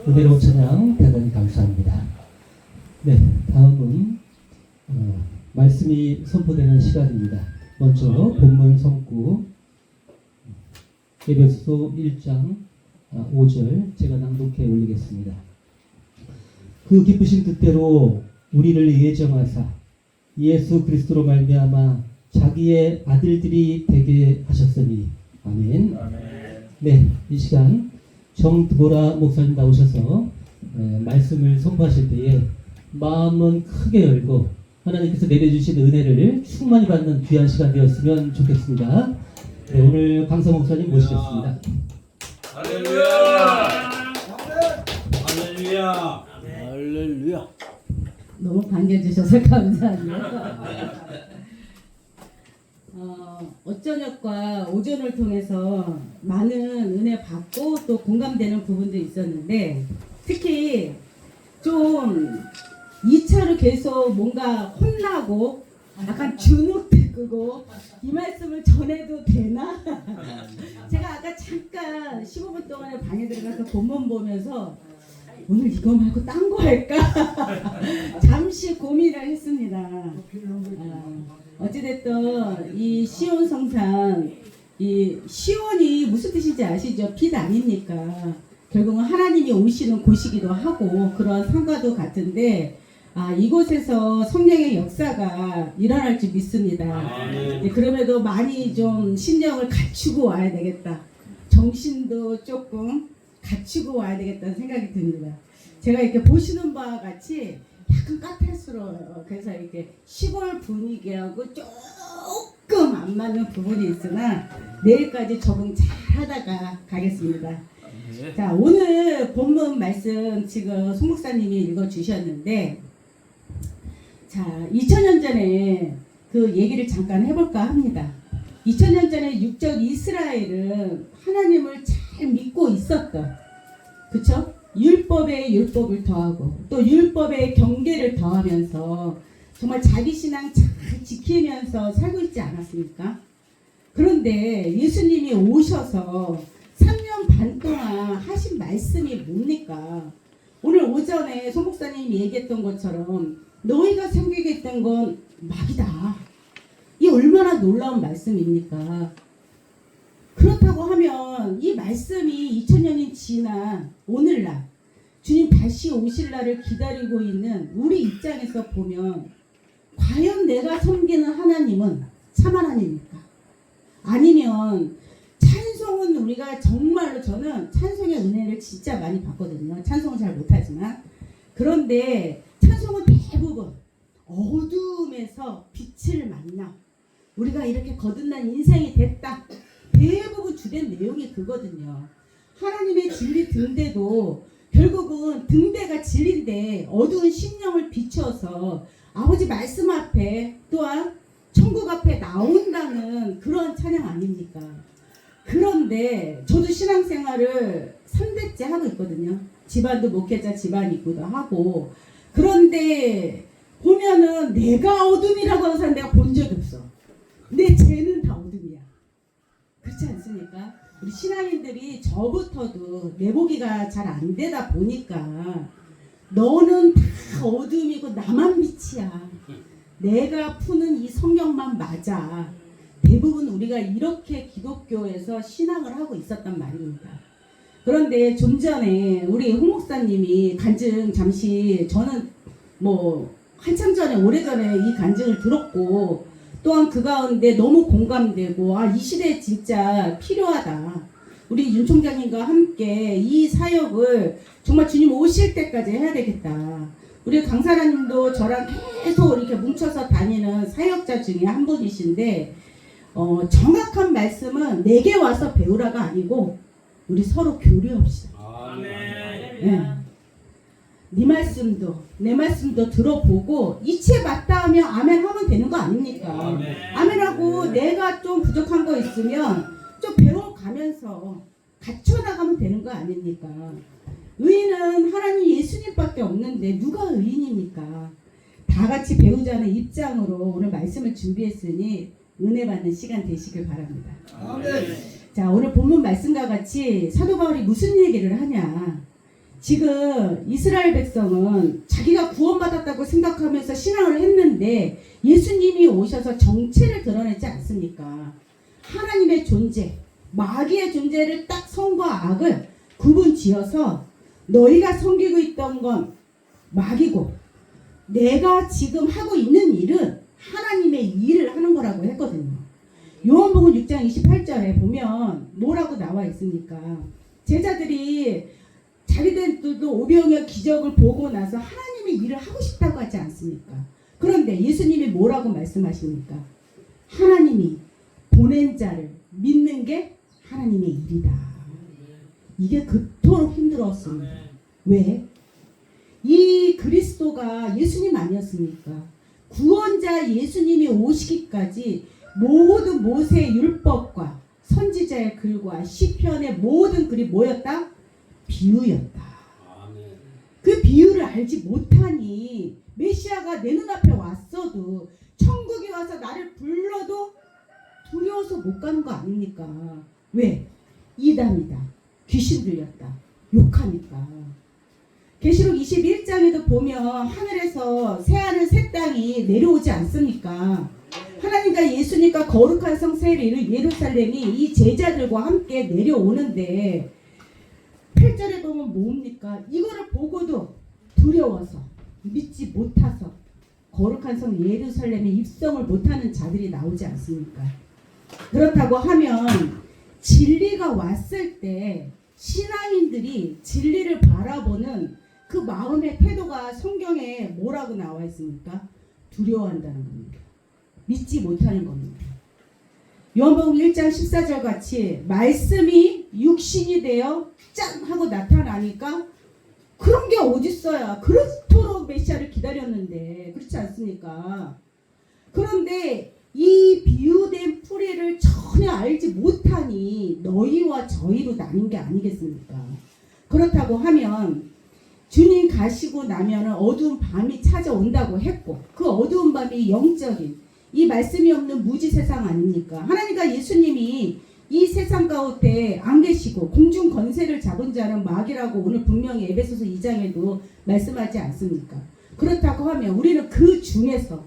은혜로운 찬양 대단히 감사합니다. 네, 다음은 말씀이 선포되는 시간입니다. 먼저 본문 성구 에베소 1장 5절 제가 낭독해 올리겠습니다. 그 기쁘신 뜻대로 우리를 예정하사 예수 그리스도로 말미암아 자기의 아들들이 되게 하셨으니 아멘. 네, 이 시간 정드보라 목사님 나오셔서 말씀을 선포하실 때에 마음은 크게 열고 하나님께서 내려주신 은혜를 충만히 받는 귀한 시간 되었으면 좋겠습니다. 네, 오늘 강사 목사님 모시겠습니다. 할렐루야! 할렐루야! 할렐루야! 너무 반겨주셔서 감사합니다. 어쩌녁과 오전을 통해서 많은 은혜 받고 또 공감되는 부분도 있었는데 특히 좀 2차로 계속 뭔가 혼나고 약간 주눅들고 이 말씀을 전해도 되나? 제가 아까 잠깐 15분 동안에 방에 들어가서 본문 보면서 오늘 이거 말고 딴 거 할까? 잠시 고민을 했습니다. 어찌됐든 이 시온 성산, 이 시온이 무슨 뜻인지 아시죠? 빛 아닙니까? 결국은 하나님이 오시는 곳이기도 하고 그런 상과도 같은데 이곳에서 성령의 역사가 일어날 줄 믿습니다. 그럼에도 많이 좀 신령을 갖추고 와야 되겠다. 정신도 조금 갖추고 와야 되겠다는 생각이 듭니다. 제가 이렇게 보시는 바와 같이 약간 까탈스러워요. 그래서 이렇게 시골 분위기하고 조금 안 맞는 부분이 있으나 내일까지 적응 잘 하다가 가겠습니다. 자, 오늘 본문 말씀 지금 송 목사님이 읽어주셨는데 자, 2000년 전에 그 얘기를 잠깐 해볼까 합니다. 2000년 전에 육적 이스라엘은 하나님을 잘 믿고 있었던, 그쵸? 율법에 율법을 더하고 또 율법에 경계를 더하면서 정말 자기 신앙 잘 지키면서 살고 있지 않았습니까? 그런데 예수님이 오셔서 3년 반 동안 하신 말씀이 뭡니까? 오늘 오전에 송 목사님이 얘기했던 것처럼 너희가 생각했던 건 막이다. 이 얼마나 놀라운 말씀입니까? 그렇다고 하면 이 말씀이 2000년이 지난 오늘날 주님 다시 오실 날을 기다리고 있는 우리 입장에서 보면 과연 내가 섬기는 하나님은 참 하나님입니까? 아니면 찬송은 우리가 정말로 저는 찬송의 은혜를 진짜 많이 받거든요. 찬송은 잘 못하지만 그런데 찬송은 대부분 어둠에서 빛을 만나 우리가 이렇게 거듭난 인생이 됐다. 대부분 주된 내용이 그거든요. 하나님의 진리 등대도 결국은 등대가 진리인데 어두운 심령을 비춰서 아버지 말씀 앞에 또한 천국 앞에 나온다는 그런 찬양 아닙니까? 그런데 저도 신앙생활을 3대째 하고 있거든요. 집안도 목회자 집안이기도 하고 그런데 보면은 내가 어둠이라고 하는 사람 내가 본 적이 없어. 내 죄는 다 어둠이야. 그렇지 않습니까? 우리 신앙인들이 저부터도 내보기가 잘 안 되다 보니까 너는 다 어둠이고 나만 빛이야. 내가 푸는 이 성경만 맞아. 대부분 우리가 이렇게 기독교에서 신앙을 하고 있었단 말입니다. 그런데 좀 전에 우리 홍 목사님이 간증 잠시 저는 뭐 한참 전에 오래전에 이 간증을 들었고 또한 그 가운데 너무 공감되고 이 시대에 진짜 필요하다. 우리 윤 총장님과 함께 이 사역을 정말 주님 오실 때까지 해야 되겠다. 우리 강사라님도 저랑 계속 이렇게 뭉쳐서 다니는 사역자 중에 한 분이신데 정확한 말씀은 내게 와서 배우라가 아니고 우리 서로 교류합시다. 네. 네 말씀도 내 말씀도 들어보고 이치에 맞다 하면 아멘 하면 되는 거 아닙니까? 아멘하고 내가 좀 부족한 거 있으면 좀 배워가면서 갖춰나가면 되는 거 아닙니까? 의인은 하나님 예수님밖에 없는데 누가 의인입니까? 다 같이 배우자는 입장으로 오늘 말씀을 준비했으니 은혜 받는 시간 되시길 바랍니다. 자, 오늘 본문 말씀과 같이 사도 바울이 무슨 얘기를 하냐? 지금 이스라엘 백성은 자기가 구원받았다고 생각하면서 신앙을 했는데 예수님이 오셔서 정체를 드러내지 않습니까? 하나님의 존재, 마귀의 존재를 딱 선과 악을 구분 지어서 너희가 섬기고 있던 건 마귀고 내가 지금 하고 있는 일은 하나님의 일을 하는 거라고 했거든요. 요한복음 6장 28절에 보면 뭐라고 나와 있습니까? 제자들이 자기들도 오병이어 기적을 보고 나서 하나님의 일을 하고 싶다고 하지 않습니까? 그런데 예수님이 뭐라고 말씀하십니까? 하나님이 보낸 자를 믿는 게 하나님의 일이다. 이게 그토록 힘들었습니다. 왜? 이 그리스도가 예수님 아니었습니까? 구원자 예수님이 오시기까지 모든 모세 율법과 선지자의 글과 시편의 모든 글이 뭐였다? 비유였다. 그 비유를 알지 못하니 메시아가 내 눈앞에 왔어도 천국에 와서 나를 불러도 두려워서 못 가는 거 아닙니까? 왜? 이단이다. 귀신 들렸다. 욕하니까. 계시록 21장에도 보면 하늘에서 새하늘 새 땅이 내려오지 않습니까? 하나님과 예수님과 거룩한 성 예루살렘이 이 제자들과 함께 내려오는데 8절에 보면 뭡니까? 이거를 보고도 두려워서 믿지 못해서 거룩한 성 예루살렘에 입성을 못하는 자들이 나오지 않습니까? 그렇다고 하면 진리가 왔을 때 신앙인들이 진리를 바라보는 그 마음의 태도가 성경에 뭐라고 나와 있습니까? 두려워한다는 겁니다. 믿지 못하는 겁니다. 요한복음 1장 14절 같이 말씀이 육신이 되어 짠 하고 나타나니까 그런 게 어딨어요. 그렇도록 메시아를 기다렸는데 그렇지 않습니까? 그런데 이 비유된 풀이를 전혀 알지 못하니 너희와 저희로 나뉜 게 아니겠습니까? 그렇다고 하면 주님 가시고 나면은 어두운 밤이 찾아온다고 했고 그 어두운 밤이 영적인 이 말씀이 없는 무지 세상 아닙니까? 하나님과 예수님이 이 세상 가운데 안 계시고 공중 권세를 잡은 자는 마귀라고 오늘 분명히 에베소서 2장에도 말씀하지 않습니까? 그렇다고 하면 우리는 그 중에서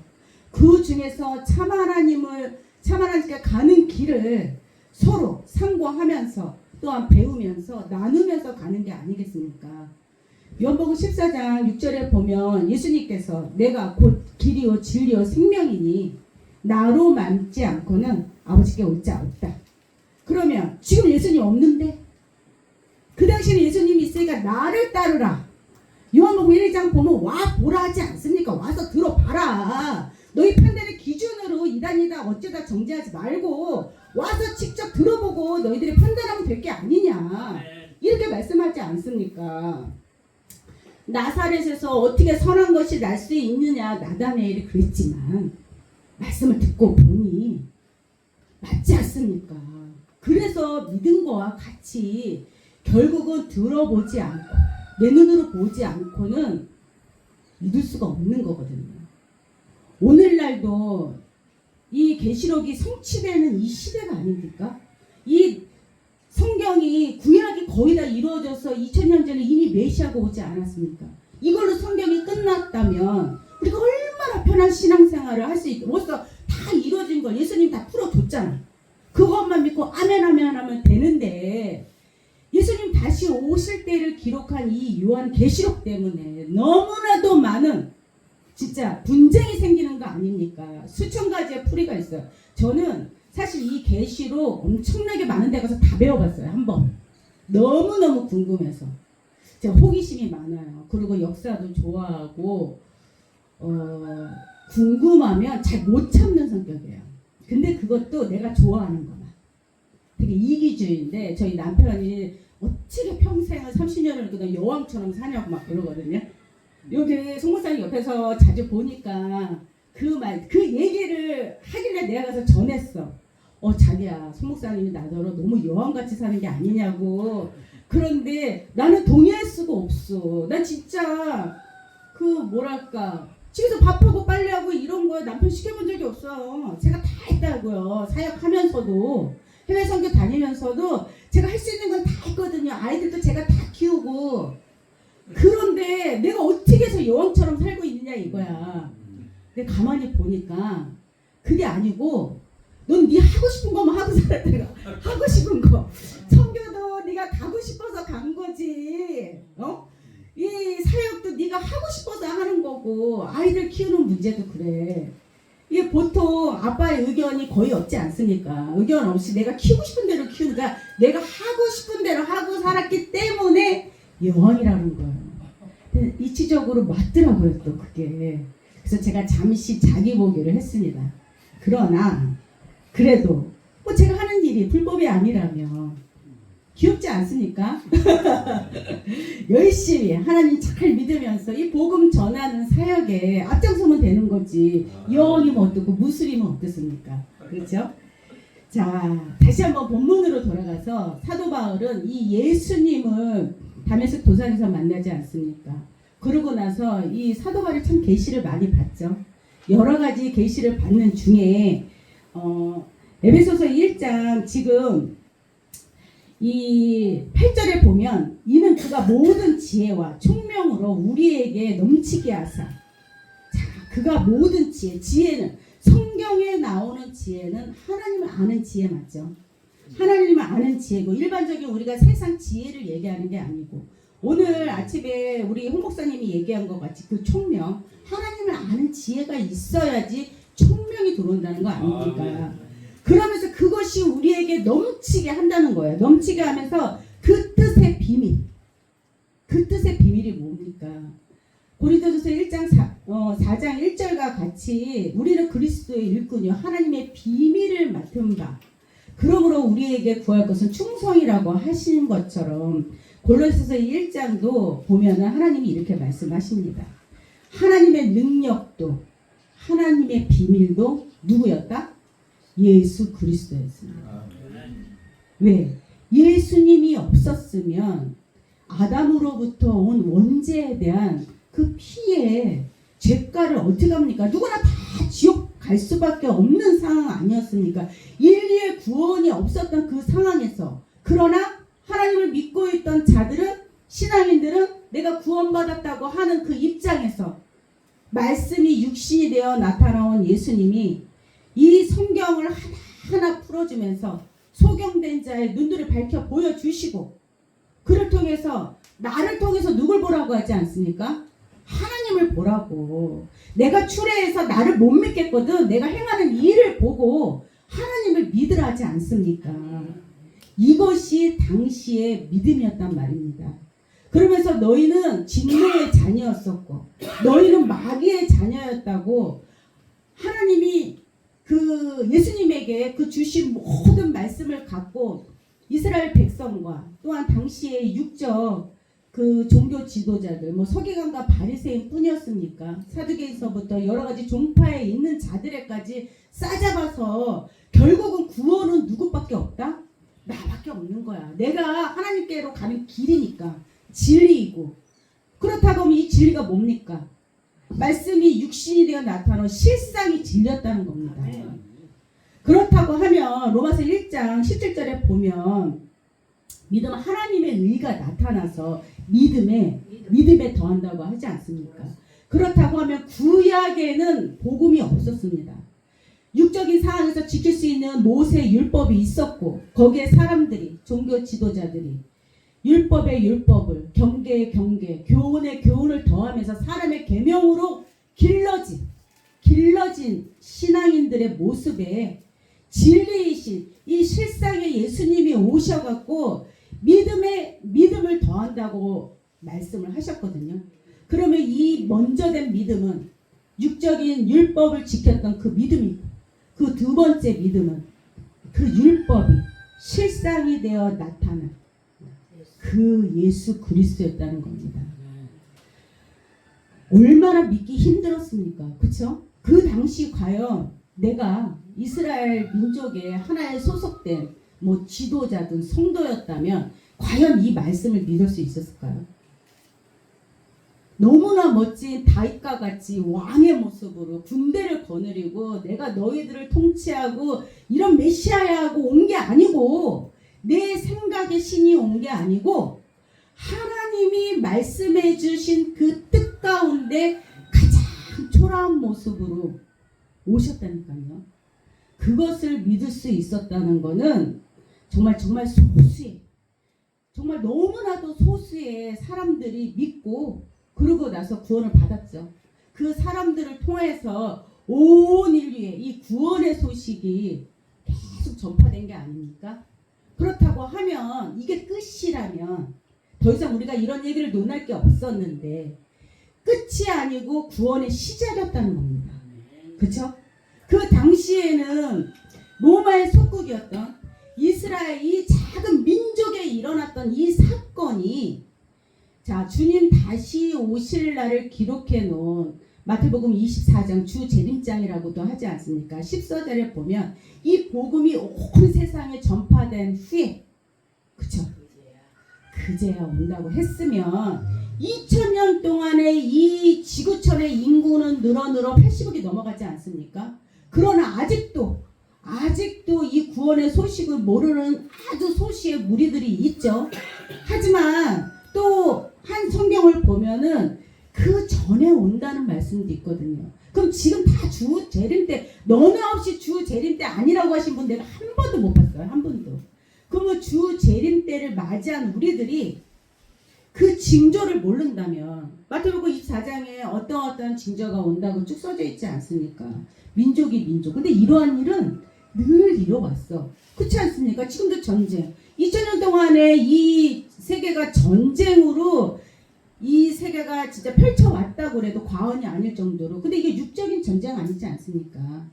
참 하나님께 가는 길을 서로 상고하면서 또한 배우면서 나누면서 가는 게 아니겠습니까? 요한복음 14장 6절에 보면 예수님께서 내가 곧 길이요 진리요 생명이니 나로 만지 않고는 아버지께 올 자 없다. 그러면 지금 예수님 없는데 그 당시에 예수님이 있으니까 나를 따르라. 요한복음 1장 보면 와 보라 하지 않습니까? 와서 들어봐라. 너희 판단의 기준으로 이단이다 어쩌다 정죄하지 말고 와서 직접 들어보고 너희들이 판단하면 될 게 아니냐. 이렇게 말씀하지 않습니까? 나사렛에서 어떻게 선한 것이 날 수 있느냐 나다네엘이 그랬지만 말씀을 듣고 보니 맞지 않습니까? 그래서 믿은 거와 같이 결국은 들어보지 않고 내 눈으로 보지 않고는 믿을 수가 없는 거거든요. 오늘날도 이 계시록이 성취되는 이 시대가 아닙니까? 이 성경이 구약이 거의 다 이루어져서 2000년 전에 이미 메시아가 오지 않았습니까? 이걸로 성경이 끝났다면 우리가 얼마나 편한 신앙생활을 할 수 있고 벌써 다 이루어진 걸 예수님 다 풀어줬잖아. 그것만 믿고 아멘 아멘 하면 되는데 예수님 다시 오실 때를 기록한 이 요한 계시록 때문에 너무나도 많은 진짜 분쟁이 생기는 거 아닙니까? 수천 가지의 풀이가 있어요. 저는 사실 이 계시록 엄청나게 많은 데 가서 다 배워봤어요. 한번. 너무너무 궁금해서. 제가 호기심이 많아요. 그리고 역사도 좋아하고 궁금하면 잘 못 참는 성격이에요. 근데 그것도 내가 좋아하는 거만. 되게 이기주의인데 저희 남편이 어떻게 평생을 30년을 그냥 여왕처럼 사냐고 막 그러거든요. 여기 송목사님 옆에서 자주 보니까 그 얘기를 하길래 내가 가서 전했어. 자기야, 송목사님이 나더러 너무 여왕같이 사는 게 아니냐고. 그런데 나는 동의할 수가 없어. 난 진짜 집에서 밥하고 빨래하고 이런 거 남편 시켜본 적이 없어요. 제가 다 했다고요. 사역하면서도 해외 선교 다니면서도 제가 할 수 있는 건 다 했거든요. 아이들도 제가 다 키우고. 그런데 내가 어떻게 해서 여왕처럼 살고 있느냐 이거야. 근데 가만히 보니까 그게 아니고 넌 네 하고 싶은 거만 하고 살아. 내가 하고 싶은 거 성교도 네가 가고 싶어서 간 거지. 이 사역도 네가 하고 싶어서 하는 거고 아이들 키우는 문제도 그래. 이게 보통 아빠의 의견이 거의 없지 않습니까? 의견 없이 내가 키우고 싶은 대로 키우니까 내가 하고 싶은 대로 하고 살았기 때문에 여왕이라는 거예요. 이치적으로 맞더라고요 또 그게. 그래서 제가 잠시 자기 보기를 했습니다. 그러나 그래도 뭐 제가 하는 일이 불법이 아니라면 귀엽지 않습니까? 열심히 하나님 잘 믿으면서 이 복음 전하는 사역에 앞장서면 되는 거지. 여왕이면 어떻고 무슬림은 어떻습니까? 그렇죠? 자, 다시 한번 본문으로 돌아가서 사도 바울은 이 예수님을 다메섹 도상에서 만나지 않습니까? 그러고 나서 이 사도 바울이 참 계시를 많이 받죠. 여러 가지 계시를 받는 중에 에베소서 1장 지금 이 8절에 보면 이는 그가 모든 지혜와 총명으로 우리에게 넘치게 하사. 자, 그가 모든 지혜는 성경에 나오는 지혜는 하나님을 아는 지혜 맞죠? 하나님을 아는 지혜고 일반적인 우리가 세상 지혜를 얘기하는 게 아니고 오늘 아침에 우리 홍 목사님이 얘기한 것 같이 그 총명 하나님을 아는 지혜가 있어야지 총명이 들어온다는 거 아닙니까? 그러면서 그것이 우리에게 넘치게 한다는 거예요. 넘치게 하면서 그 뜻의 비밀. 그 뜻의 비밀이 뭡니까? 고린도전서 4장 1절과 같이 우리는 그리스도의 일꾼이요 하나님의 비밀을 맡은 바 그러므로 우리에게 구할 것은 충성이라고 하시는 것처럼 골로새서 1장도 보면은 하나님이 이렇게 말씀하십니다. 하나님의 능력도 하나님의 비밀도 누구였다? 예수 그리스도였습니다. 왜? 예수님이 없었으면 아담으로부터 온 원죄에 대한 그 피해 죄가를 어떻게 합니까? 누구나 다 지옥 갈 수밖에 없는 상황 아니었습니까? 인류의 구원이 없었던 그 상황에서 그러나 하나님을 믿고 있던 자들은 신앙인들은 내가 구원받았다고 하는 그 입장에서 말씀이 육신이 되어 나타나온 예수님이 이 성경을 하나하나 풀어주면서 소경된 자의 눈들을 밝혀 보여주시고 그를 통해서 나를 통해서 누굴 보라고 하지 않습니까? 하나님을 보라고. 내가 추례해서 나를 못 믿겠거든. 내가 행하는 일을 보고 하나님을 믿으라 하지 않습니까? 이것이 당시의 믿음이었단 말입니다. 그러면서 너희는 진노의 자녀였었고 너희는 마귀의 자녀였다고 하나님이 그 예수님에게 그 주신 모든 말씀을 갖고 이스라엘 백성과 또한 당시의 육적 그 종교 지도자들 뭐 서기관과 바리새인 뿐이었습니까? 사두개에서부터 여러 가지 종파에 있는 자들에까지 싸잡아서 결국은 구원은 누구밖에 없다? 나밖에 없는 거야. 내가 하나님께로 가는 길이니까 진리이고 그렇다고 하면 이 진리가 뭡니까? 말씀이 육신이 되어 나타나는 실상이 진리였다는 겁니다. 그렇다고 하면 로마서 1장 17절에 보면 믿음 하나님의 의가 나타나서 믿음에 더한다고 하지 않습니까? 그렇다고 하면 구약에는 복음이 없었습니다. 육적인 상황에서 지킬 수 있는 모세 율법이 있었고 거기에 사람들이 종교 지도자들이 율법의 율법을 경계의 경계 교훈의 교훈을 더하면서 사람의 계명으로 길러진 신앙인들의 모습에 진리이신 이 실상의 예수님이 오셔갖고 믿음을 더한다고 말씀을 하셨거든요. 그러면 이 먼저 된 믿음은 육적인 율법을 지켰던 그 믿음이고 그 두 번째 믿음은 그 율법이 실상이 되어 나타난 그 예수 그리스도였다는 겁니다. 얼마나 믿기 힘들었습니까? 그쵸? 그 당시 과연 내가 이스라엘 민족의 하나에 소속된 뭐 지도자든 성도였다면 과연 이 말씀을 믿을 수 있었을까요? 너무나 멋진 다윗과 같이 왕의 모습으로 군대를 거느리고 내가 너희들을 통치하고 이런 메시아야 하고 온 게 아니고 내 생각의 신이 온 게 아니고 하나님 하나님이 말씀해 주신 그 뜻 가운데 가장 초라한 모습으로 오셨다니까요. 그것을 믿을 수 있었다는 거는 정말 소수의, 정말 너무나도 소수의 사람들이 믿고 그러고 나서 구원을 받았죠. 그 사람들을 통해서 온 인류의 이 구원의 소식이 계속 전파된 게 아닙니까? 그렇다고 하면 이게 끝이라면 더 이상 우리가 이런 얘기를 논할 게 없었는데 끝이 아니고 구원의 시작이었다는 겁니다. 그렇죠? 그 당시에는 로마의 속국이었던 이스라엘 이 작은 민족에 일어났던 이 사건이 자 주님 다시 오실 날을 기록해 놓은 마태복음 24장 주 재림장이라고도 하지 않습니까? 10서절에 보면 이 복음이 온 세상에 전파된 후에 그쵸? 그제야 온다고 했으면 2000년 동안에 이 지구촌의 인구는 늘어 80억이 넘어가지 않습니까? 그러나 아직도 이 구원의 소식을 모르는 아주 소수의 무리들이 있죠. 하지만 또 한 성경을 보면은 그 전에 온다는 말씀도 있거든요. 그럼 지금 다 주 재림 때 너나 없이 주 재림 때 아니라고 하신 분 내가 한 번도 못 봤어요. 한 번도. 그러면 주 재림 때를 맞이한 우리들이 그 징조를 모른다면 마태복음 24장에 어떤 징조가 온다고 쭉 써져 있지 않습니까? 민족이 민족. 근데 이러한 일은 늘 이뤄왔어. 그렇지 않습니까? 지금도 전쟁. 2000년 동안에 이 세계가 전쟁으로 이 세계가 진짜 펼쳐왔다고 그래도 과언이 아닐 정도로. 근데 이게 육적인 전쟁 아니지 않습니까?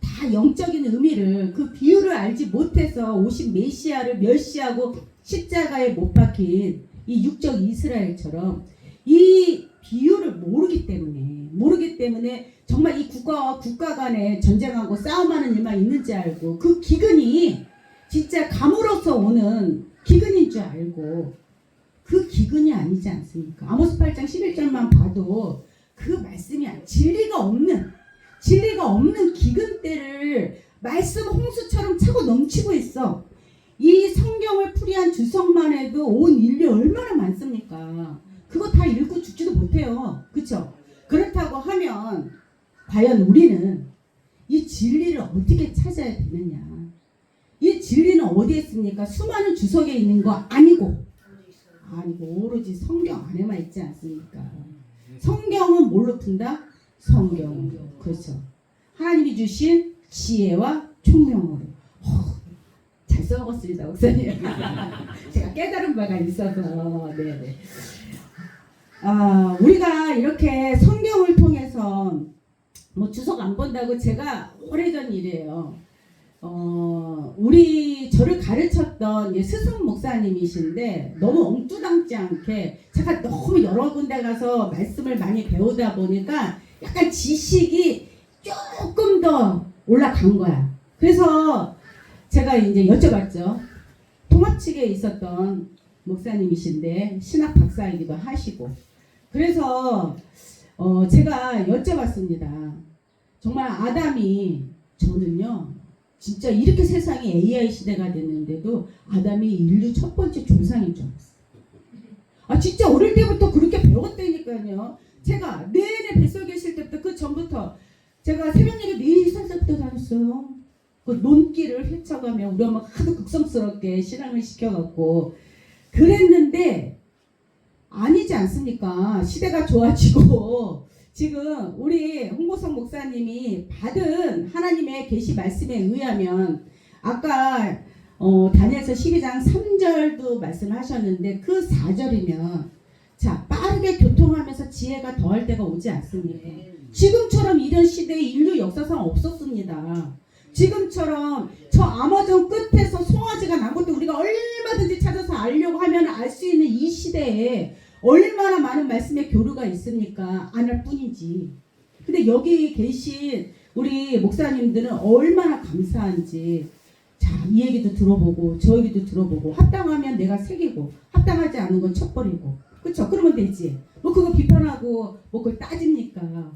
다 영적인 의미를 그 비유를 알지 못해서 오신 메시아를 멸시하고 십자가에 못 박힌 이 육적 이스라엘처럼 이 비유를 모르기 때문에 정말 이 국가와 국가 간에 전쟁하고 싸움하는 일만 있는지 알고 그 기근이 진짜 감으로서 오는 기근인 줄 알고 그 기근이 아니지 않습니까? 아모스 8장 11절만 봐도 그 말씀이 진리가 없는 기근 때를 말씀 홍수처럼 차고 넘치고 있어. 이 성경을 풀이한 주석만 해도 온 인류 얼마나 많습니까? 그거 다 읽고 죽지도 못해요. 그렇죠? 그렇다고 하면 과연 우리는 이 진리를 어떻게 찾아야 되느냐? 이 진리는 어디에 있습니까? 수많은 주석에 있는 거 아니고 오로지 성경 안에만 있지 않습니까? 성경은 뭘로 푼다? 성경. 그렇죠. 하나님이 주신 지혜와 총명으로. 잘 써먹었습니다, 목사님. 제가 깨달은 바가 있어서. 네네. 우리가 이렇게 성경을 통해서 뭐 주석 안 본다고 제가 오래전 일이에요. 저를 가르쳤던 스승 목사님이신데 너무 엉뚱하지 않게 제가 너무 여러 군데 가서 말씀을 많이 배우다 보니까 약간 지식이 조금 더 올라간 거야. 그래서 제가 이제 여쭤봤죠. 통합 측에 있었던 목사님이신데 신학 박사이기도 하시고 그래서 제가 여쭤봤습니다. 정말 아담이 저는요 진짜 이렇게 세상이 AI 시대가 됐는데도 아담이 인류 첫 번째 조상인 줄 알았어요. 진짜 어릴 때부터 그렇게 배웠다니까요. 제가 내내 뱃속에 있을 때부터 그 전부터 제가 새벽 예배 4살 때부터 다녔어요. 그 논길을 헤쳐가며 우리 엄마가 하도 극성스럽게 신앙을 시켜갖고 그랬는데 아니지 않습니까? 시대가 좋아지고 지금 우리 홍보성 목사님이 받은 하나님의 계시 말씀에 의하면 아까 다니엘서 12장 3절도 말씀하셨는데 그 4절이면 자 빠르게 교통하면서 지혜가 더할 때가 오지 않습니까? 지금처럼 이런 시대에 인류 역사상 없었습니다. 지금처럼 저 아마존 끝에서 송아지가 난 것도 우리가 얼마든지 찾아서 알려고 하면 알 수 있는 이 시대에 얼마나 많은 말씀의 교류가 있습니까? 안 할 뿐이지. 근데 여기 계신 우리 목사님들은 얼마나 감사한지 자, 이 얘기도 들어보고 저 얘기도 들어보고 합당하면 내가 새기고 합당하지 않은 건 쳐버리고 그쵸? 그러면 되지. 뭐 그거 비판하고 뭐 그걸 따집니까?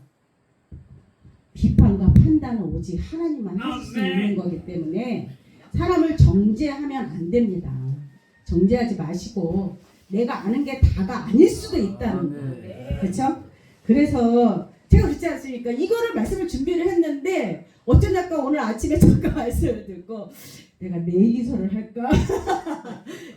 비판과 판단은 오직 하나님만 하실 수 있는 거기 때문에 사람을 정죄하면 안 됩니다. 정죄하지 마시고 내가 아는 게 다가 아닐 수도 있다는 거예요. 그렇죠? 그래서 제가 그렇지 않습니까? 이거를 말씀을 준비를 했는데 어쩌다가 오늘 아침에 잠깐 말씀을 듣고 내가 내 얘기서를 할까?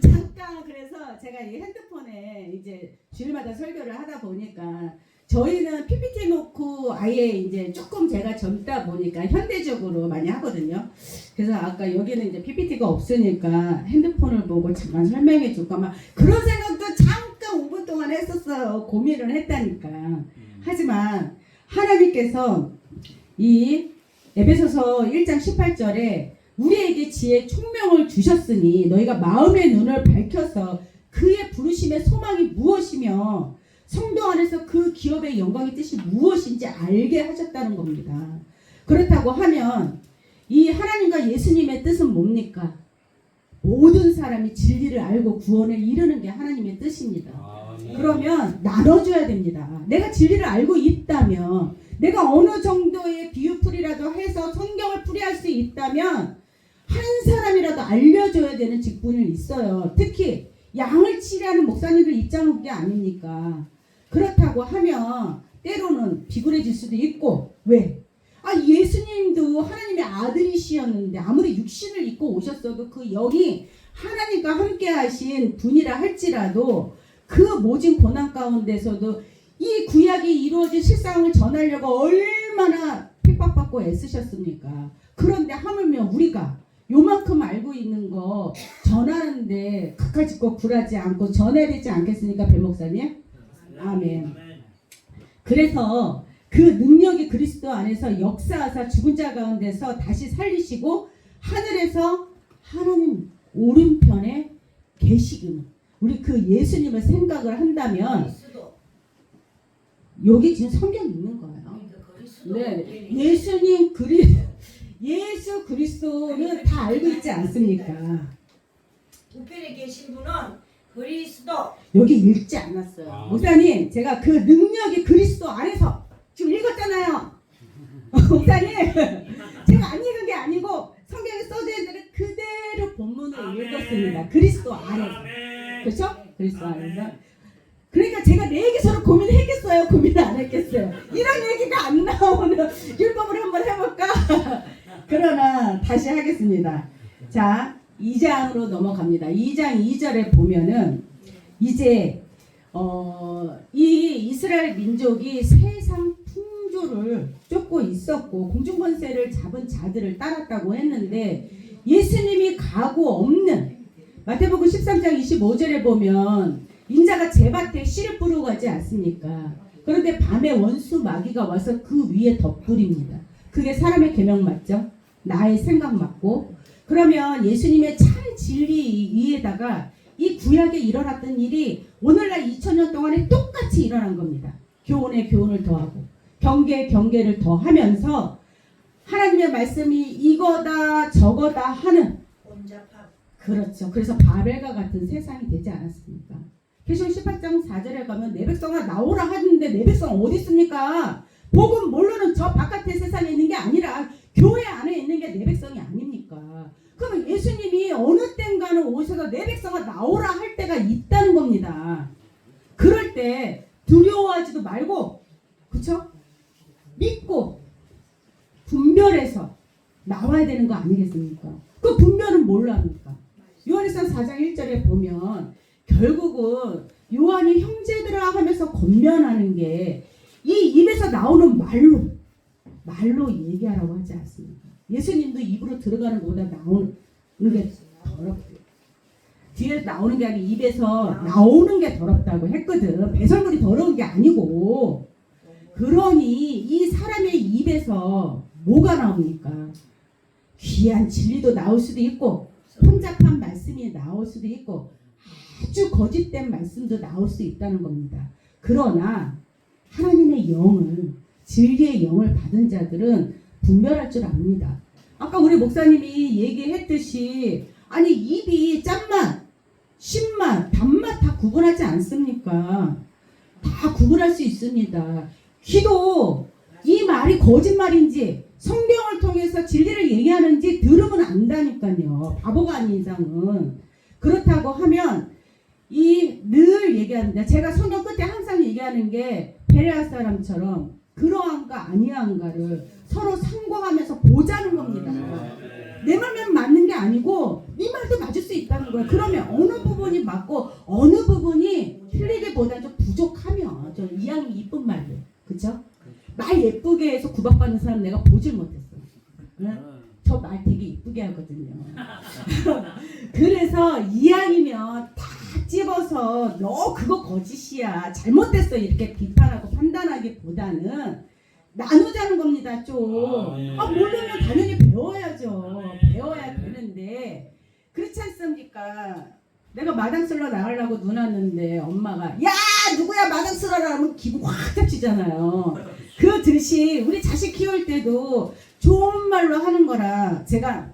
잠깐 그래서 제가 이 핸드폰에 이제 주일마다 설교를 하다 보니까 저희는 PPT 놓고 아예 이제 조금 제가 젊다 보니까 현대적으로 많이 하거든요. 그래서 아까 여기는 이제 PPT가 없으니까 핸드폰을 보고 잠깐 설명해 줄까 막 그런 생각도 잠깐 5분 동안 했었어요. 고민을 했다니까. 하지만 하나님께서 이 에베소서 1장 18절에 우리에게 지혜 총명을 주셨으니 너희가 마음의 눈을 밝혀서 그의 부르심의 소망이 무엇이며 성도 안에서 그 기업의 영광의 뜻이 무엇인지 알게 하셨다는 겁니다. 그렇다고 하면 이 하나님과 예수님의 뜻은 뭡니까? 모든 사람이 진리를 알고 구원을 이루는 게 하나님의 뜻입니다. 그러면 나눠줘야 됩니다. 내가 진리를 알고 있다면 내가 어느 정도의 비유풀이라도 해서 성경을 풀이할 수 있다면 한 사람이라도 알려줘야 되는 직분이 있어요. 특히 양을 치려는 목사님들 입장은 그게 아닙니까? 그렇다고 하면 때로는 비굴해질 수도 있고 왜? 예수님도 하나님의 아들이시였는데 아무리 육신을 입고 오셨어도 그 영이 하나님과 함께 하신 분이라 할지라도 그 모진 고난 가운데서도 이 구약이 이루어진 실상을 전하려고 얼마나 핍박받고 애쓰셨습니까? 그런데 하물며 우리가 요만큼 알고 있는 거 전하는데 그까짓 거 굴하지 않고 전해야 되지 않겠습니까? 배 목사님? 아멘. 그래서 그 능력이 그리스도 안에서 역사하사 죽은 자 가운데서 다시 살리시고 하늘에서 하나님 오른편에 계시기는 우리 그 예수님을 생각을 한다면 여기 지금 성경이 있는 거예요. 네, 예수 그리스도는 다 알고 있지 않습니까? 우편에 계신 분은 그리스도 여기 읽지 않았어요. 목사님, 제가 그 능력이 그리스도 안에서 지금 읽었잖아요. 목사님, 제가 안 읽은 게 아니고 성경에 써져 있는 대로 그대로 본문을 읽었습니다. 그리스도 안에서. 그렇죠? 그리스도 안에서. 그러니까 제가 내 얘기서로 고민했겠어요? 고민을 안 했겠어요? 이런 얘기가 안 나오는 율법을 한번 해볼까? 그러나 다시 하겠습니다. 자, 2장으로 넘어갑니다. 2장 2절에 보면은 이제 이 이스라엘 민족이 세상 풍조를 쫓고 있었고 공중권세를 잡은 자들을 따랐다고 했는데 예수님이 가고 없는 마태복음 13장 25절에 보면 인자가 제밭에 씨를 뿌리고 가지 않습니까? 그런데 밤에 원수 마귀가 와서 그 위에 덧뿌립니다. 그게 사람의 계명 맞죠? 나의 생각 맞고 그러면 예수님의 참 진리 위에다가 이 구약에 일어났던 일이 오늘날 2000년 동안에 똑같이 일어난 겁니다. 교훈에 교훈을 더하고 경계에 경계를 더하면서 하나님의 말씀이 이거다 저거다 하는 혼잡함. 그렇죠. 그래서 바벨과 같은 세상이 되지 않았습니까? 계시록 18장 4절에 가면 내 백성아 나오라 하는데 내 백성 어디 있습니까? 복음 모르는 저 바깥의 세상에 있는 게 아니라 교회 안에 있는 게 내 백성이 아닙니까? 그러면 예수님이 어느 땐가는 오셔서 내 백성아 나오라 할 때가 있다는 겁니다. 그럴 때 두려워하지도 말고 그쵸? 믿고 분별해서 나와야 되는 거 아니겠습니까? 그 분별은 뭘로 합니까? 요한일서 4장 1절에 보면 결국은 요한이 형제들아 하면서 권면하는 게 이 입에서 나오는 말로 얘기하라고 하지 않습니까? 예수님도 입으로 들어가는 것보다 나오는 게 더럽대요. 뒤에 나오는 게 아니고 입에서 나오는 게 더럽다고 했거든. 배설물이 더러운 게 아니고. 그러니 이 사람의 입에서 뭐가 나옵니까? 귀한 진리도 나올 수도 있고 혼잡한 말씀이 나올 수도 있고 아주 거짓된 말씀도 나올 수 있다는 겁니다. 그러나 하나님의 영을 진리의 영을 받은 자들은 분별할 줄 압니다. 아까 우리 목사님이 얘기했듯이 아니 입이 짠맛, 신맛, 단맛 다 구분하지 않습니까? 다 구분할 수 있습니다. 귀도 이 말이 거짓말인지 성경을 통해서 진리를 얘기하는지 들으면 안다니까요. 바보가 아닌 이상은. 그렇다고 하면 늘 얘기하는데 제가 성경 끝에 항상 얘기하는 게 베레아 사람처럼 그러한가 아니한가를 서로 상고하면서 보자는 겁니다. 내 말만 맞는 게 아니고 네 말도 맞을 수 있다는 거예요. 그러면 어느 부분이 맞고 어느 부분이 틀리기보다 좀 부족하면 좀 이왕 이쁜 말로 그쵸? 말 예쁘게 해서 구박받는 사람 내가 보질 못했어. 응? 저 말 되게 이쁘게 하거든요. 그래서 이왕이면 다 집어서 너 그거 거짓이야 잘못됐어 이렇게 비판하고 판단하기보다는 나누자는 겁니다. 좀 모르면 당연히 배워야죠. 배워야 되는데 그렇지 않습니까? 내가 마당 쓸러 나가려고 눈 왔는데 엄마가 야 누구야 마당 쓸어라 하면 기분 확 잡치잖아요. 그듯이 우리 자식 키울 때도 좋은 말로 하는 거라 제가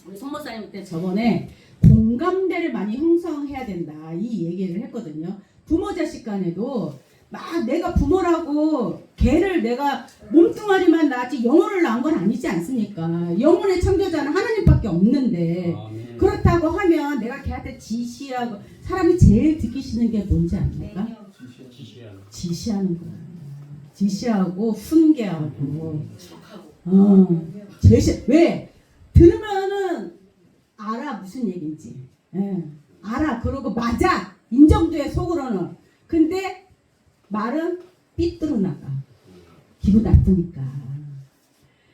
우리 송목사님 때 저번에 공감대를 많이 형성해야 된다 이 얘기를 했거든요. 부모 자식 간에도 막 내가 부모라고 걔를 내가 몸뚱아리만 낳았지 영혼을 낳은 건 아니지 않습니까? 영혼의 창조자는 하나님밖에 없는데 그렇다고 하면 내가 걔한테 지시하고 사람이 제일 듣기 싫은 게 뭔지 압니까? 지시하는 거야. 지시하고 훈계하고 제시 왜? 들으면은 알아 무슨 얘기인지 알아 그러고 맞아 인정돼 속으로는 근데 말은 삐뚤어 나가 기분 나쁘니까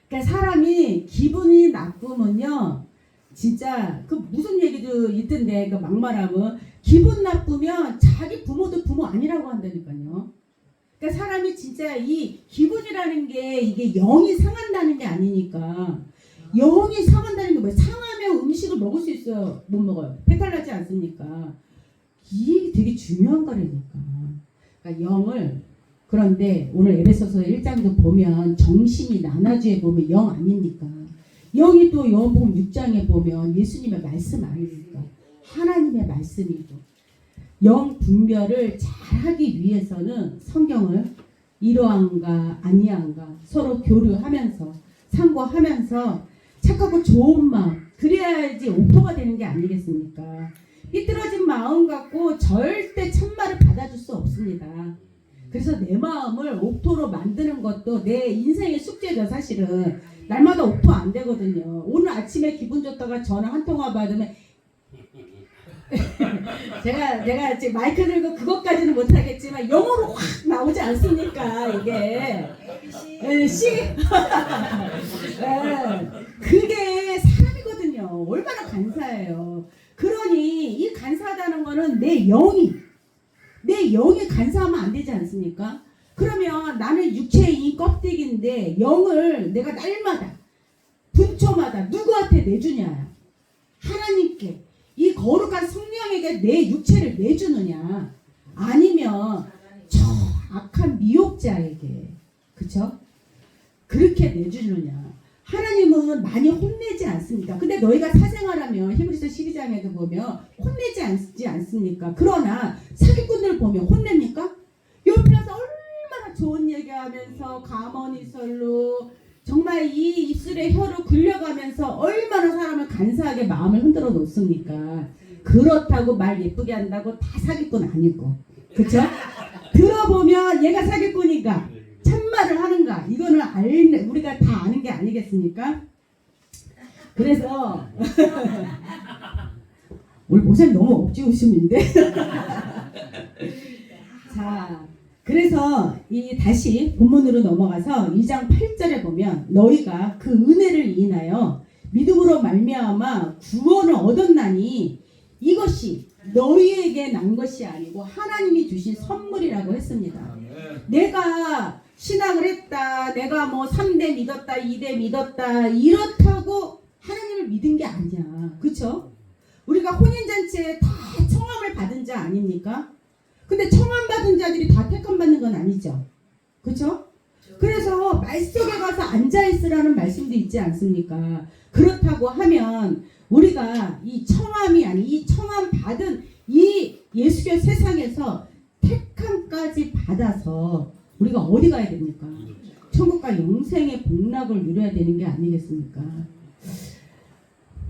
그러니까 사람이 기분이 나쁘면요 진짜 그 무슨 얘기도 있던데 그 막말하면 기분 나쁘면 자기 부모도 부모 아니라고 한다니까요. 그러니까 사람이 진짜 이 기분이라는 게 이게 영이 상한다는 게 아니니까 영이 상한다는 게 뭐예요? 상하면 음식을 먹을 수 있어요? 못 먹어요? 배탈 나지 않습니까? 이게 되게 중요한 거라니까. 그러니까 영을 그런데 오늘 에베소서 1장도 보면 정신이 나눠주에 보면 영 아닙니까? 영이 또 요한복음 6장에 보면 예수님의 말씀 아닙니까? 하나님의 말씀이고 영 분별을 잘하기 위해서는 성경을 이러한가 아니한가 서로 교류하면서 상고하면서 착하고 좋은 마음 그래야지 옥토가 되는 게 아니겠습니까? 삐뚤어진 마음 갖고 절대 참말을 받아줄 수 없습니다. 그래서 내 마음을 옥토로 만드는 것도 내 인생의 숙제죠. 사실은 날마다 옥토 안 되거든요. 오늘 아침에 기분 좋다가 전화 한 통화 받으면 제가 지금 마이크 들고 그것까지는 못하겠지만 영어로 확 나오지 않습니까? 이게 씨 그게 사람이거든요. 얼마나 간사해요. 그러니 이 간사하다는 거는 내 영이 간사하면 안 되지 않습니까? 그러면 나는 육체의 껍데기인데 영을 내가 날마다 분초마다 누구한테 내주냐? 하나님께 이 거룩한 성령에게 내 육체를 내주느냐? 아니면 저 악한 미혹자에게 그쵸? 그렇게 내주느냐? 하나님은 많이 혼내지 않습니다. 근데 너희가 사생활하면 히브리서 12장에도 보면 혼내지 않습니까? 그러나 사기꾼들 보면 혼냅니까? 옆에서 얼마나 좋은 얘기하면서 가머니설로 정말 이 입술에 혀로 굴려가면서 얼마나 사람을 간사하게 마음을 흔들어 놓습니까? 그렇다고 말 예쁘게 한다고 다 사기꾼 아니고 그쵸? 들어보면 얘가 사기꾼인가 참말을 하는가 이거는 우리가 다 아는 게 아니겠습니까? 그래서 우리 목사님 너무 억지우심인데 자 그래서 다시 본문으로 넘어가서 2장 8절에 보면 너희가 그 은혜를 인하여 믿음으로 말미암아 구원을 얻었나니 이것이 너희에게 난 것이 아니고 하나님이 주신 선물이라고 했습니다. 내가 신학을 했다. 내가 뭐 3대 믿었다. 2대 믿었다. 이렇다고 하나님을 믿은 게 아니야. 그렇죠? 우리가 혼인잔치에 다 청함을 받은 자 아닙니까? 근데 청함 받은 자들이 다 택함 받는 건 아니죠. 그렇죠? 그래서 말 속에 가서 앉아있으라는 말씀도 있지 않습니까? 그렇다고 하면 우리가 이 청함이 아니 이 청함 받은 이 예수교 세상에서 택함까지 받아서 우리가 어디 가야 됩니까? 천국과 영생의 복락을 누려야 되는 게 아니겠습니까?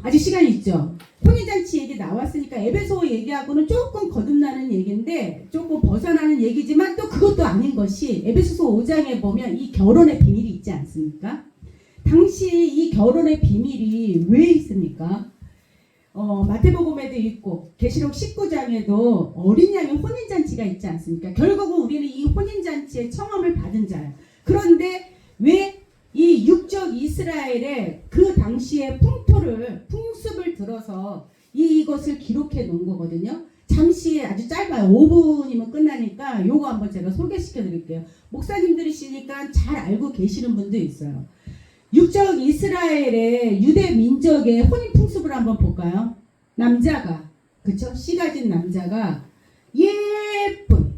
아직 시간이 있죠? 혼인잔치 얘기 나왔으니까 에베소 얘기하고는 조금 거듭나는 얘기인데 조금 벗어나는 얘기지만 또 그것도 아닌 것이 에베소서 5장에 보면 이 결혼의 비밀이 있지 않습니까? 당시 이 결혼의 비밀이 왜 있습니까? 마태복음에도 있고 계시록 19장에도 어린 양의 혼인잔치가 있지 않습니까? 결국은 우리는 이 혼인잔치의 청함을 받은 자예요. 그런데 왜 이 육적 이스라엘의 그 당시의 풍습을 들어서 이것을 기록해 놓은 거거든요. 잠시 아주 짧아요. 5분이면 끝나니까 요거 한번 제가 소개시켜 드릴게요. 목사님들이시니까 잘 알고 계시는 분도 있어요. 육적 이스라엘의 유대 민족의 혼인 풍습을 한번 볼까요? 남자가, 그쵸? 씨 가진 남자가 예쁜,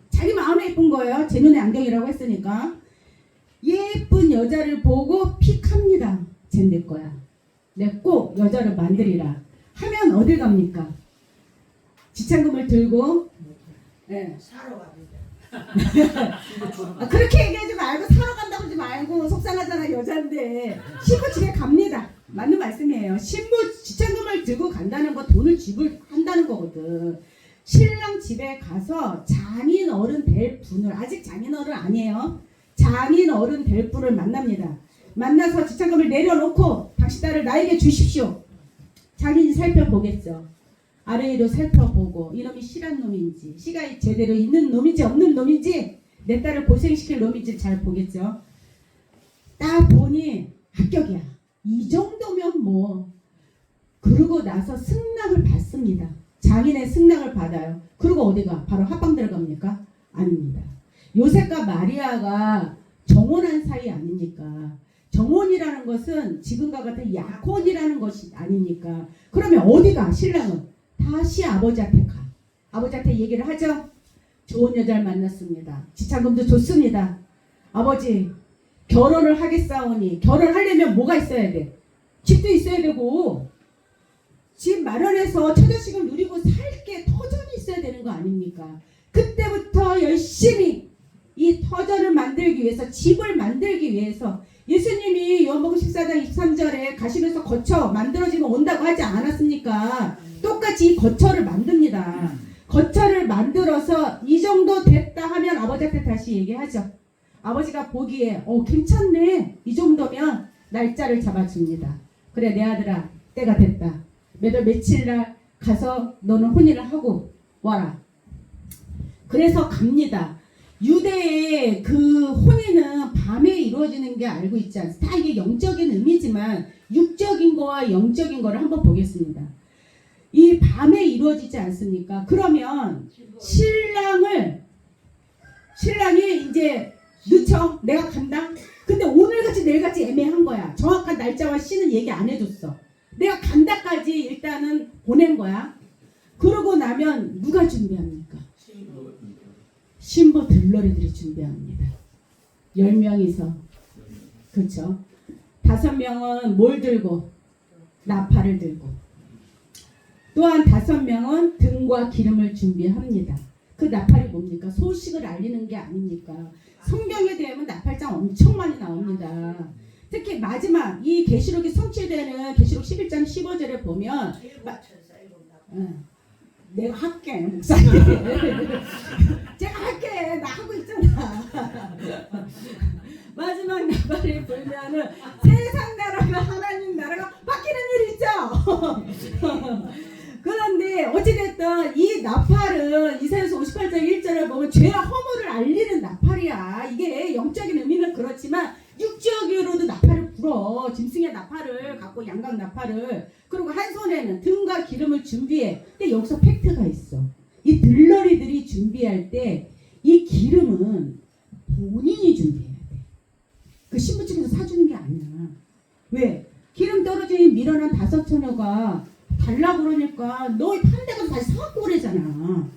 자기 마음에 예쁜 거예요. 제 눈에 안경이라고 했으니까. 예쁜 여자를 보고 픽합니다. 쟨 내 거야. 내 꼭 여자를 만들이라. 하면 어딜 갑니까? 지참금을 들고, 네. 사러 갑니다. 그렇게 얘기하지 말고 사러 간다고 하지 말고 속상하잖아. 여자인데 신부 집에 갑니다. 맞는 말씀이에요. 신부 지참금을 들고 간다는 거 돈을 지불한다는 거거든. 신랑 집에 가서 장인 어른 될 분을, 아직 장인 어른 아니에요. 장인 어른 될 분을 만납니다. 만나서 지참금을 내려놓고 당신 딸을 나에게 주십시오. 장인이 살펴보겠죠. 아래 위로 살펴보고 이놈이 실한 놈인지, 씨가 제대로 있는 놈인지 없는 놈인지, 내 딸을 고생시킬 놈인지 잘 보겠죠. 딱 보니 합격이야. 이 정도면 뭐. 그러고 나서 승낙을 받습니다. 장인의 승낙을 받아요. 그리고 어디가? 바로 합방 들어갑니까? 아닙니다. 요셉과 마리아가 정혼한 사이 아닙니까? 정혼이라는 것은 지금과 같은 약혼이라는 것이 아닙니까? 그러면 어디가? 신랑은 다시 아버지한테 가. 아버지한테 얘기를 하죠. 좋은 여자를 만났습니다. 지참금도 좋습니다. 아버지, 결혼을 하겠사오니, 결혼하려면 뭐가 있어야 돼? 집도 있어야 되고, 집 마련해서 처자식을 누리고 살 게 터전이 있어야 되는 거 아닙니까? 그때부터 열심히 이 터전을 만들기 위해서, 집을 만들기 위해서, 예수님이 요한복음 14장 23절에 가시면서 거처 만들어지면 온다고 하지 않았습니까? 똑같이 이 거처를 만듭니다. 거처를 만들어서 이 정도 됐다 하면 아버지한테 다시 얘기하죠. 아버지가 보기에 괜찮네, 이 정도면 날짜를 잡아줍니다. 그래, 내 아들아, 때가 됐다. 몇 월 며칠 날 가서 너는 혼인을 하고 와라. 그래서 갑니다. 유대의 그 혼인은 밤에 이루어지는 게 알고 있지 않습니까? 다 이게 영적인 의미지만 육적인 거와 영적인 거를 한번 보겠습니다. 이 밤에 이루어지지 않습니까? 그러면 신랑이 이제 늦춰, 내가 간다. 근데 오늘같이 내일같이 애매한 거야. 정확한 날짜와 시는 얘기 안 해줬어. 내가 간다까지 일단은 보낸 거야. 그러고 나면 누가 준비합니까? 신부 들러리들이 준비합니다. 10명이서. 그렇죠? 5명은 뭘 들고? 나팔을 들고. 또한 5명은 등과 기름을 준비합니다. 그 나팔이 뭡니까? 소식을 알리는 게 아닙니까? 성경에 대하면 나팔장 엄청 많이 나옵니다. 특히 마지막 이 계시록이 성취되는 계시록 11장 15절에 보면 내가 할게, 목사님. 제가 할게. 나 하고 있잖아. 마지막 나팔이 불면은 세상 나라가 하나님 나라가 바뀌는 일이 있죠. 그런데 어찌됐든 이 나팔은 이사야서 58장 1절을 보면 죄와 허물을 알리는 나팔이야. 이게 영적인 의미는 그렇지만 육적으로도 나팔을 불어. 짐승의 나팔을 갖고 양각 나팔을. 그리고 한 손에는 등과 기름을 준비해. 근데 여기서 팩트가 있어. 이 들러리들이 준비할 때 이 기름은 본인이 준비해야 돼. 그 신부 측에서 사주는 게 아니야. 왜? 기름 떨어진 미련한 5 처녀가 달라 그러니까 너희 파는 데 가서 다시 사갖고 그러잖아.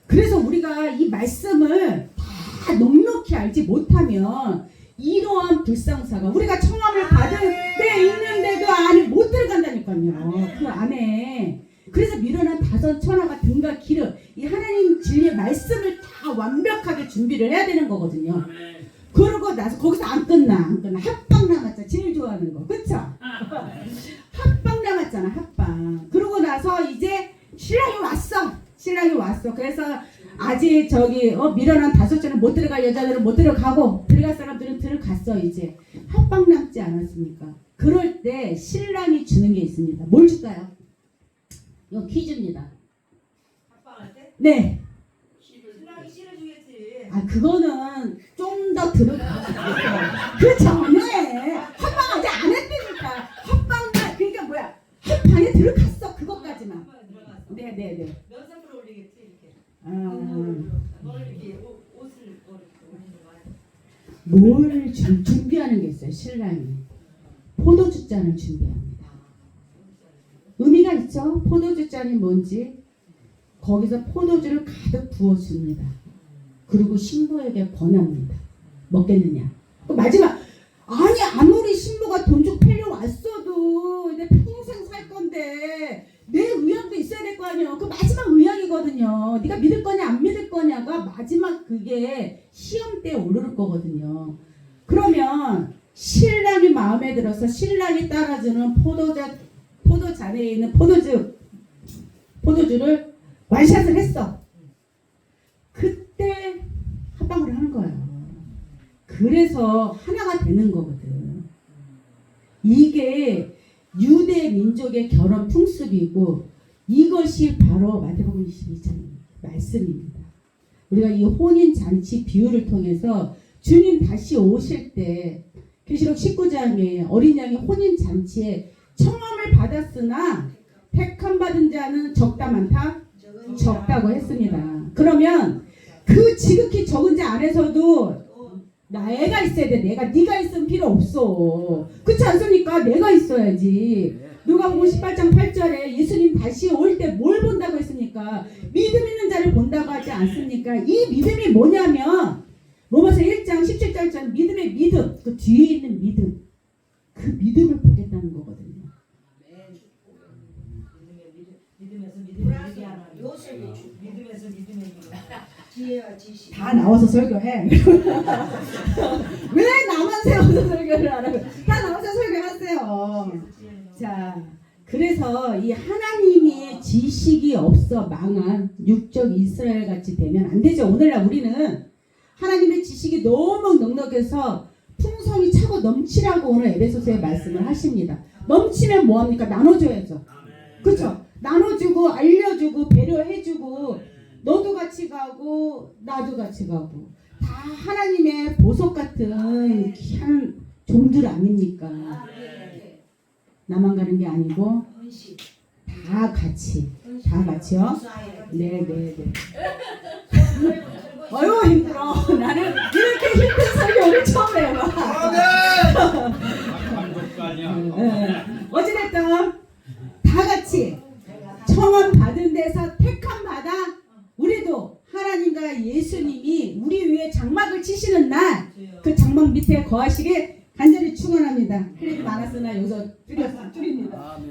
그래서 우리가 이 말씀을 다 넉넉히 알지 못하면 이러한 불상사가 우리가 청함을 받을 때 있는데도 안에 못 들어간다니까요. 그 안에. 그래서 미련한 5 처녀가 등과 기름, 이 하나님 진리의 말씀을 다 완벽하게 준비를 해야 되는 거거든요. 그러고 나서 거기서 안 끝나. 합방 남았잖아. 제일 좋아하는 거. 그쵸? 합방 남았잖아. 합방. 와서 이제 신랑이 왔어. 그래서 아직 저기 미련한 5자는 못 들어갈 여자들은 못 들어가고 들어갈 사람들은 들어갔어. 이제 협박 남지 않았습니까? 그럴 때 신랑이 주는 게 있습니다. 뭘 줄까요? 이거 퀴즈입니다. 아빠한테? 네. 신랑이 실어주겠지. 아 그거는 좀 더 들어가. 그 전에 협박하지 안 했다니까. 협박만 그러니까 뭐야? 협박에 들어갔어. 그것까지만. 한번 들어가서. 네네네. 면사포를 올리겠지 이렇게. 아, 뭘 이렇게 옷을 올리는 거야. 뭘 준비하는 게 있어요. 신랑이 포도주 잔을 준비합니다. 의미가 있죠. 포도주 잔이 뭔지 거기서 포도주를 가득 부어줍니다. 그리고 신부에게 권합니다. 먹겠느냐. 마지막 아니 아무리 신부가 돈 주고 팔려왔어도 내 평생 살 건데 내 의향도 있어야 될 거 아니야. 그 마지막 의향이거든요. 네가 믿을 거냐 안 믿을 거냐가 마지막 그게 시험 때 오를 거거든요. 그러면 신랑이 마음에 들어서 신랑이 따라주는 포도잔에 있는 포도주를 완샷을 했어. 그때 합방을 하는 거예요. 그래서 하나가 되는 거거든. 이게 유대 민족의 결혼 풍습이고 이것이 바로 마태복음 22장 말씀입니다. 우리가 이 혼인 잔치 비유를 통해서 주님 다시 오실 때 계시록 19장에 어린 양이 혼인 잔치에 청함을 받았으나 택함 받은 자는 적다 많다 적다고 했습니다. 그러면 그 지극히 적은 자 안에서도 내가 있어야 돼. 네가 있으면 필요 없어. 그렇지 않습니까? 내가 있어야지. 누가복음 18장 8절에 예수님 다시 올 때 뭘 본다고 했습니까? 믿음 있는 자를 본다고 하지 않습니까? 이 믿음이 뭐냐면 로마서 1장 17절처럼 믿음의 믿음, 그 뒤에 있는 믿음, 그 믿음을 보겠다는 거거든요. 믿음에서 믿음을 얘기하는 믿음에서 믿음의 지혜와 지식. 다 나와서 설교해. 왜 나만 세워서 설교를 하라고? 다 나와서 설교하세요. 자, 그래서 이 하나님의 지식이 없어 망한 육적 이스라엘 같이 되면 안 되죠. 오늘날 우리는 하나님의 지식이 너무 넉넉해서 풍성이 차고 넘치라고 오늘 에베소서에 말씀을 하십니다. 넘치면 뭐합니까? 나눠줘야죠. 그렇죠? 나눠주고 알려주고 배려해주고 너도 같이 가고 나도 같이 가고 다 하나님의 보석 같은 귀한 종들 아닙니까? 나만 가는 게 아니고 다 같이요. 네네네. 어휴 힘들어. 나는 이렇게 힘든 설교를 처음 해봐. 어찌됐든 다 같이 청원 받은 데서 택함 받아 우리도 하나님과 예수님이 우리 위에 장막을 치시는 날 그 장막 밑에 거하시길 간절히 축원합니다. 크레딧 많았으나 여기서 줄입니다. 아멘.